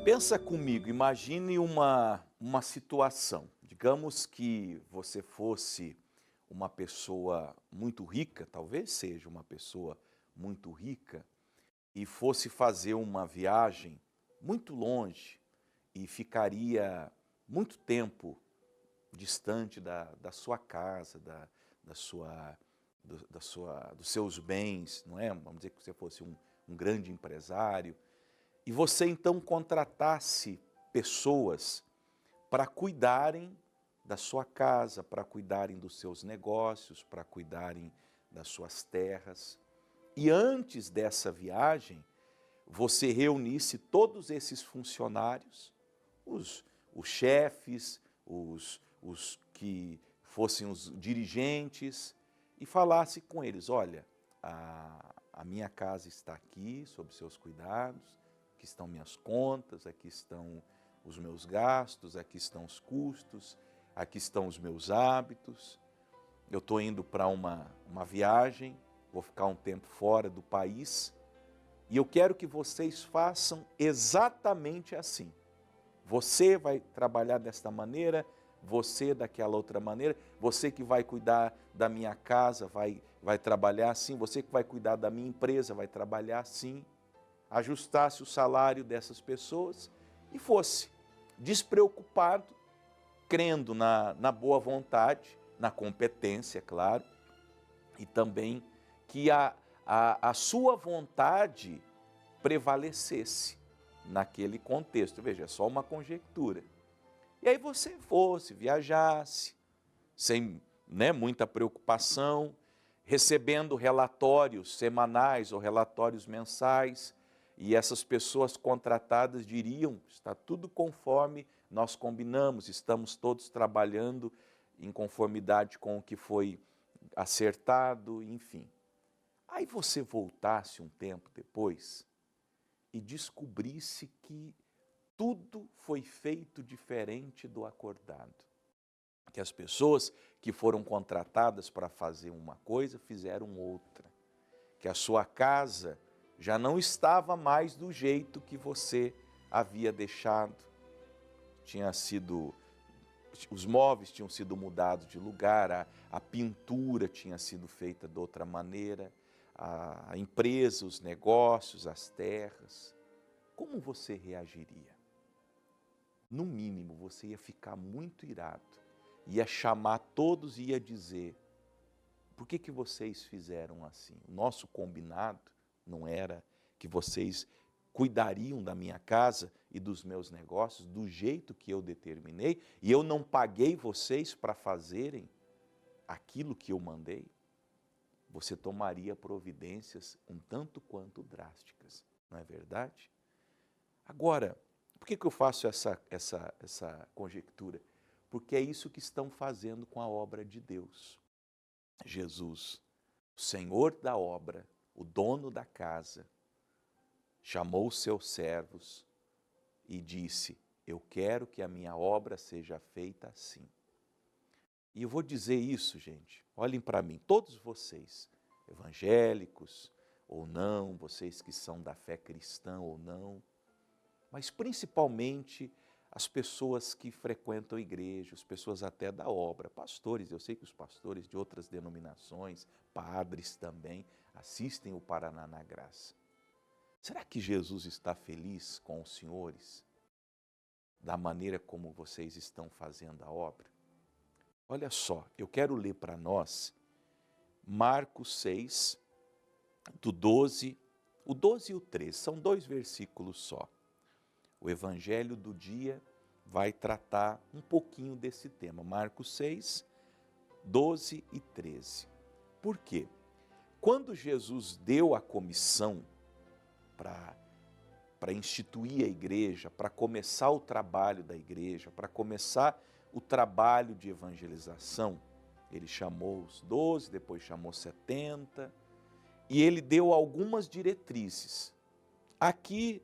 Pensa comigo, imagine uma situação. Digamos que você fosse uma pessoa muito rica, talvez seja uma pessoa muito rica, e fosse fazer uma viagem muito longe e ficaria muito tempo distante da sua casa, da sua, dos seus bens, não é? Vamos dizer que você fosse um grande empresário, e você então contratasse pessoas para cuidarem da sua casa, para cuidarem dos seus negócios, para cuidarem das suas terras. E antes dessa viagem, você reunisse todos esses funcionários, os chefes, os que fossem os dirigentes, e falasse com eles: olha, a minha casa está aqui, sob seus cuidados, aqui estão minhas contas, aqui estão os meus gastos, aqui estão os custos, aqui estão os meus hábitos. Eu estou indo para uma viagem, vou ficar um tempo fora do país, e eu quero que vocês façam exatamente assim. Você vai trabalhar desta maneira, você daquela outra maneira, você que vai cuidar da minha casa vai trabalhar assim, você que vai cuidar da minha empresa vai trabalhar assim. Ajustasse o salário dessas pessoas e fosse despreocupado, crendo na boa vontade, na competência, claro, e também que a sua vontade prevalecesse naquele contexto. Veja, é só uma conjectura. E aí você fosse, viajasse, sem muita preocupação, recebendo relatórios semanais ou relatórios mensais, e essas pessoas contratadas diriam: está tudo conforme nós combinamos, estamos todos trabalhando em conformidade com o que foi acertado, enfim. Aí você voltasse um tempo depois e descobrisse que tudo foi feito diferente do acordado. Que as pessoas que foram contratadas para fazer uma coisa fizeram outra. Que a sua casa já não estava mais do jeito que você havia deixado. Os móveis tinham sido mudados de lugar, a pintura tinha sido feita de outra maneira, a empresa, os negócios, as terras. Como você reagiria? No mínimo, você ia ficar muito irado, ia chamar todos e ia dizer: por que vocês fizeram assim? O nosso combinado não era que vocês cuidariam da minha casa e dos meus negócios do jeito que eu determinei, e eu não paguei vocês para fazerem aquilo que eu mandei? Você tomaria providências um tanto quanto drásticas, não é verdade? Agora, por que eu faço essa conjectura? Porque é isso que estão fazendo com a obra de Deus. Jesus, o Senhor da obra, o dono da casa, chamou os seus servos e disse: eu quero que a minha obra seja feita assim. E eu vou dizer isso, gente, olhem para mim, todos vocês, evangélicos ou não, vocês que são da fé cristã ou não, mas principalmente as pessoas que frequentam a igreja, as pessoas até da obra, pastores. Eu sei que os pastores de outras denominações, padres também, assistem o Paraná na Graça. Será que Jesus está feliz com os senhores, da maneira como vocês estão fazendo a obra? Olha só, eu quero ler para nós Marcos 6, do 12, o 12 e o 13, são 2 versículos só. O Evangelho do dia vai tratar um pouquinho desse tema. Marcos 6, 12 e 13. Por quê? Quando Jesus deu a comissão para instituir a igreja, para começar o trabalho da igreja, para começar o trabalho de evangelização, ele chamou os 12, depois chamou 70, e ele deu algumas diretrizes. Aqui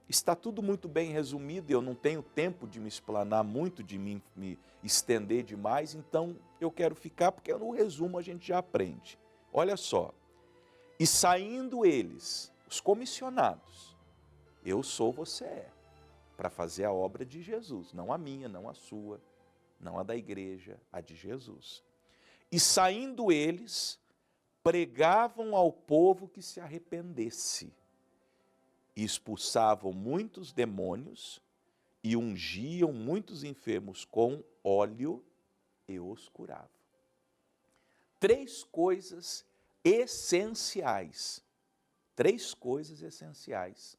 está tudo muito bem resumido, eu não tenho tempo de me explanar muito, de me estender demais, então eu quero ficar, porque no resumo a gente já aprende. Olha só, e saindo eles, os comissionados, eu sou, você é. para fazer a obra de Jesus, não a minha, não a sua, não a da igreja, a de Jesus. E saindo eles, pregavam ao povo que se arrependesse, e expulsavam muitos demônios, e ungiam muitos enfermos com óleo e os curavam. 3 coisas essenciais, 3 coisas essenciais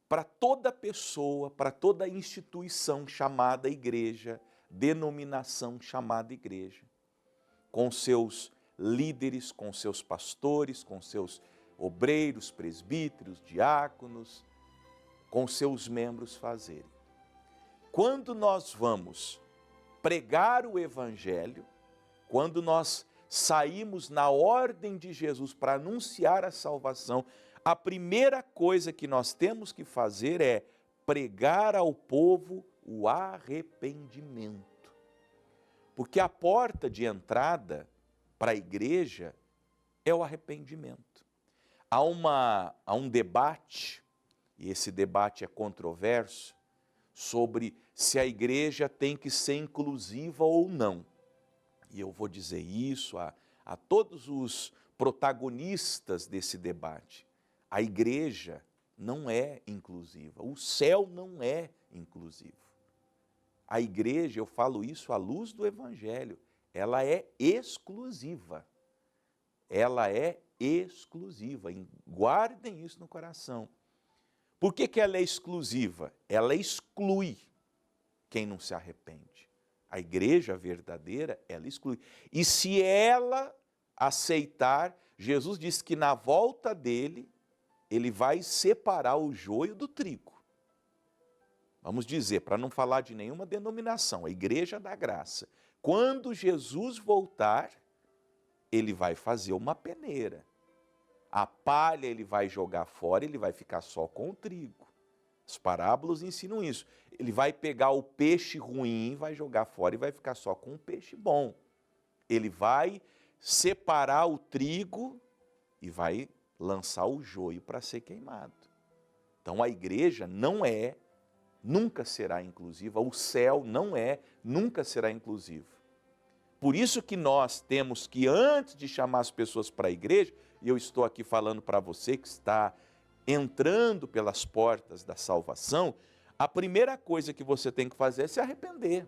para toda pessoa, para toda instituição chamada igreja, denominação chamada igreja, com seus líderes, com seus pastores, com seus obreiros, presbíteros, diáconos, com seus membros fazerem. Quando nós vamos pregar o evangelho, quando nós saímos na ordem de Jesus para anunciar a salvação, a primeira coisa que nós temos que fazer é pregar ao povo o arrependimento. Porque a porta de entrada para a igreja é o arrependimento. Há um debate, e esse debate é controverso, sobre se a igreja tem que ser inclusiva ou não. E eu vou dizer isso a todos os protagonistas desse debate. A igreja não é inclusiva, o céu não é inclusivo. A igreja, eu falo isso à luz do evangelho, ela é exclusiva. Ela é exclusiva, guardem isso no coração. Por que ela é exclusiva? Ela exclui quem não se arrepende. A igreja verdadeira, ela exclui. E se ela aceitar, Jesus diz que na volta dele, ele vai separar o joio do trigo. Vamos dizer, para não falar de nenhuma denominação, a igreja da graça. Quando Jesus voltar, ele vai fazer uma peneira. A palha ele vai jogar fora, ele vai ficar só com o trigo. As parábolas ensinam isso. Ele vai pegar o peixe ruim, vai jogar fora e vai ficar só com o peixe bom. Ele vai separar o trigo e vai lançar o joio para ser queimado. Então a igreja não é, nunca será inclusiva, o céu não é, nunca será inclusivo. Por isso que nós temos que, antes de chamar as pessoas para a igreja, e eu estou aqui falando para você que está entrando pelas portas da salvação, a primeira coisa que você tem que fazer é se arrepender.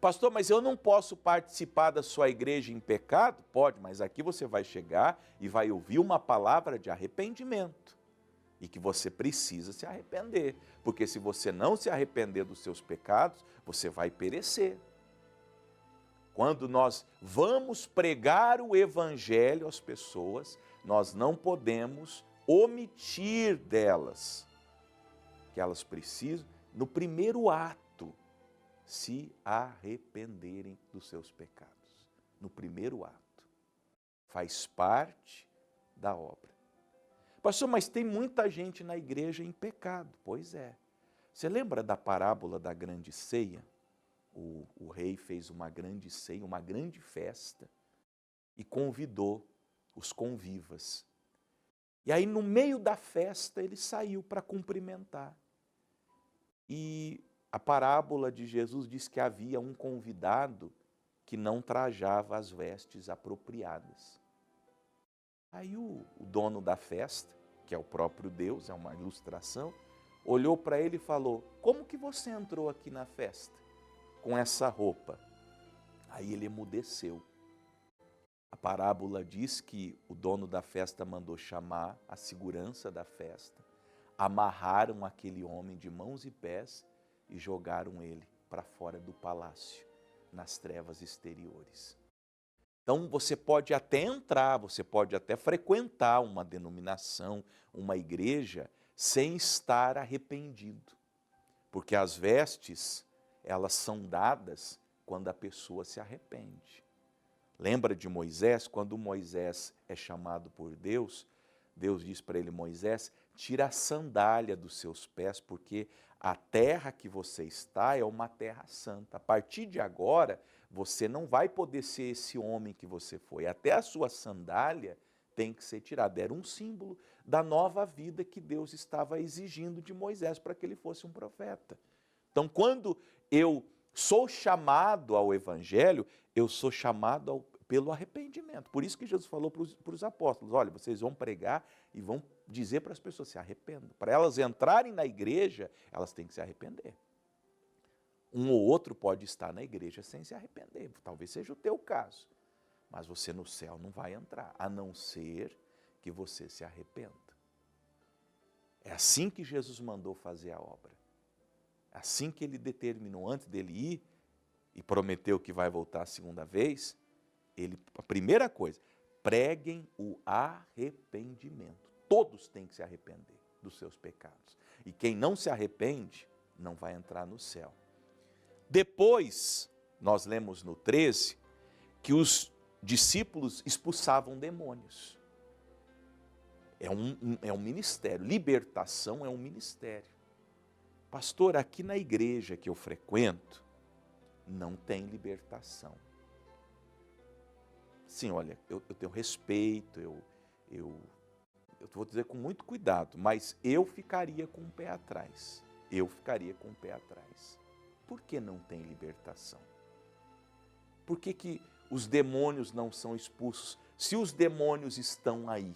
Pastor, mas eu não posso participar da sua igreja em pecado? Pode, mas aqui você vai chegar e vai ouvir uma palavra de arrependimento. E que você precisa se arrepender. Porque se você não se arrepender dos seus pecados, você vai perecer. Quando nós vamos pregar o evangelho às pessoas, nós não podemos omitir delas que elas precisam, no primeiro ato, se arrependerem dos seus pecados. No primeiro ato. Faz parte da obra. Pastor, mas tem muita gente na igreja em pecado. Pois é. Você lembra da parábola da grande ceia? O rei fez uma grande ceia, uma grande festa, e convidou os convivas. E aí, no meio da festa, ele saiu para cumprimentar. E a parábola de Jesus diz que havia um convidado que não trajava as vestes apropriadas. Aí o dono da festa, que é o próprio Deus, é uma ilustração, olhou para ele e falou: como que você entrou aqui na festa com essa roupa? Aí ele emudeceu. A parábola diz que o dono da festa mandou chamar a segurança da festa, amarraram aquele homem de mãos e pés e jogaram ele para fora do palácio, nas trevas exteriores. Então você pode até entrar, você pode até frequentar uma denominação, uma igreja, sem estar arrependido. Porque as vestes, elas são dadas quando a pessoa se arrepende. Lembra de Moisés? Quando Moisés é chamado por Deus, Deus diz para ele: Moisés, tira a sandália dos seus pés, porque a terra que você está é uma terra santa. A partir de agora, você não vai poder ser esse homem que você foi. Até a sua sandália tem que ser tirado. Era um símbolo da nova vida que Deus estava exigindo de Moisés para que ele fosse um profeta. Então, quando eu sou chamado ao evangelho, eu sou chamado pelo arrependimento. Por isso que Jesus falou para os apóstolos, olha, vocês vão pregar e vão dizer para as pessoas, se arrependam. Para elas entrarem na igreja, elas têm que se arrepender. Um ou outro pode estar na igreja sem se arrepender, talvez seja o teu caso. Mas você no céu não vai entrar, a não ser que você se arrependa. É assim que Jesus mandou fazer a obra. É assim que ele determinou antes dele ir e prometeu que vai voltar a segunda vez. A primeira coisa, preguem o arrependimento. Todos têm que se arrepender dos seus pecados. E quem não se arrepende, não vai entrar no céu. Depois, nós lemos no 13, que os discípulos expulsavam demônios. É um ministério, libertação é um ministério. Pastor, aqui na igreja que eu frequento, não tem libertação. Sim, olha, eu tenho respeito, eu vou dizer com muito cuidado, mas eu ficaria com o pé atrás. Eu ficaria com o pé atrás. Por que não tem libertação? Por que os demônios não são expulsos? Se os demônios estão aí,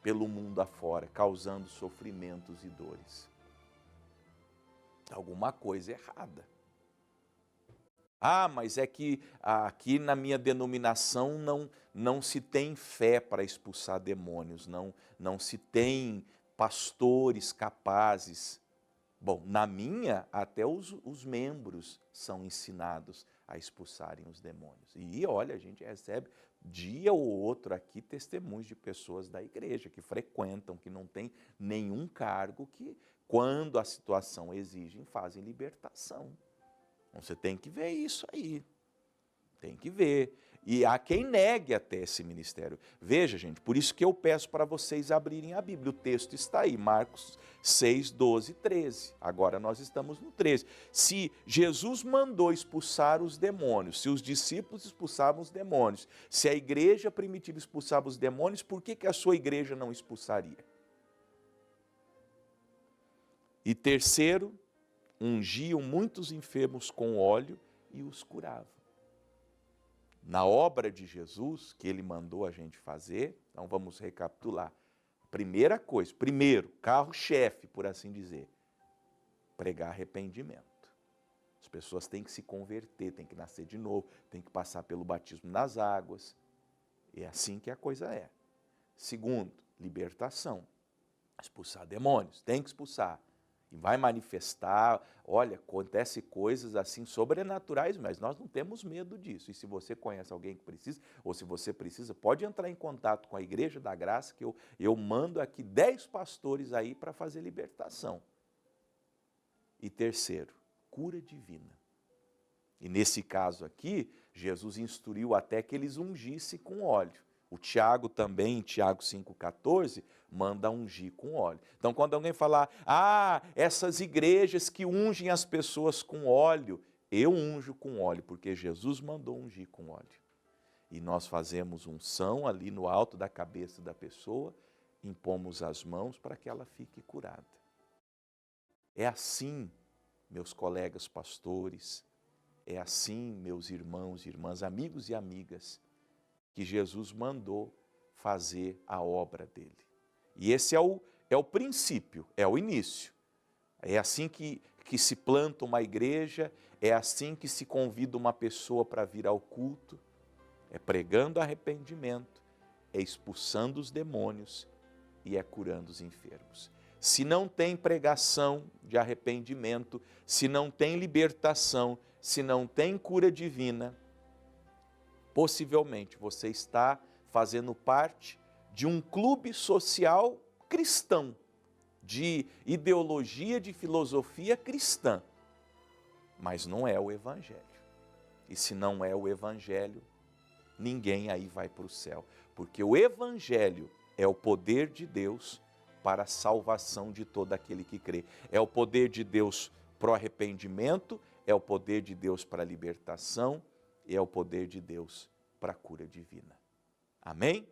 pelo mundo afora, causando sofrimentos e dores, alguma coisa errada. Ah, mas é que aqui na minha denominação não se tem fé para expulsar demônios, não se tem pastores capazes. Bom, na minha, até os membros são ensinados a expulsarem os demônios. E olha, a gente recebe dia ou outro aqui testemunhos de pessoas da igreja que frequentam, que não têm nenhum cargo, que quando a situação exige, fazem libertação. Então, você tem que ver isso aí, tem que ver. E há quem negue até esse ministério. Veja, gente, por isso que eu peço para vocês abrirem a Bíblia. O texto está aí, Marcos 6, 12, 13. Agora nós estamos no 13. Se Jesus mandou expulsar os demônios, se os discípulos expulsavam os demônios, se a igreja primitiva expulsava os demônios, por que a sua igreja não expulsaria? E terceiro, ungiam muitos enfermos com óleo e os curavam. Na obra de Jesus, que ele mandou a gente fazer, então vamos recapitular. Primeira coisa, primeiro, carro-chefe, por assim dizer, pregar arrependimento. As pessoas têm que se converter, têm que nascer de novo, têm que passar pelo batismo nas águas. É assim que a coisa é. Segundo, libertação. Expulsar demônios, tem que expulsar. E vai manifestar, olha, acontece coisas assim sobrenaturais, mas nós não temos medo disso. E se você conhece alguém que precisa, ou se você precisa, pode entrar em contato com a Igreja da Graça, que eu mando aqui 10 pastores aí para fazer libertação. E terceiro, cura divina. E nesse caso aqui, Jesus instruiu até que eles ungissem com óleo. O Tiago também, em Tiago 5,14, manda ungir com óleo. Então, quando alguém falar, essas igrejas que ungem as pessoas com óleo, eu unjo com óleo, porque Jesus mandou ungir com óleo. E nós fazemos unção ali no alto da cabeça da pessoa, impomos as mãos para que ela fique curada. É assim, meus colegas pastores, é assim, meus irmãos e irmãs, amigos e amigas, que Jesus mandou fazer a obra dele. E esse é o princípio, é o início. É assim que se planta uma igreja, é assim que se convida uma pessoa para vir ao culto, é pregando arrependimento, é expulsando os demônios e é curando os enfermos. Se não tem pregação de arrependimento, se não tem libertação, se não tem cura divina, possivelmente você está fazendo parte de um clube social cristão, de ideologia, de filosofia cristã, mas não é o Evangelho. E se não é o Evangelho, ninguém aí vai para o céu, porque o Evangelho é o poder de Deus para a salvação de todo aquele que crê. É o poder de Deus para o arrependimento, é o poder de Deus para a libertação, e é o poder de Deus para a cura divina. Amém?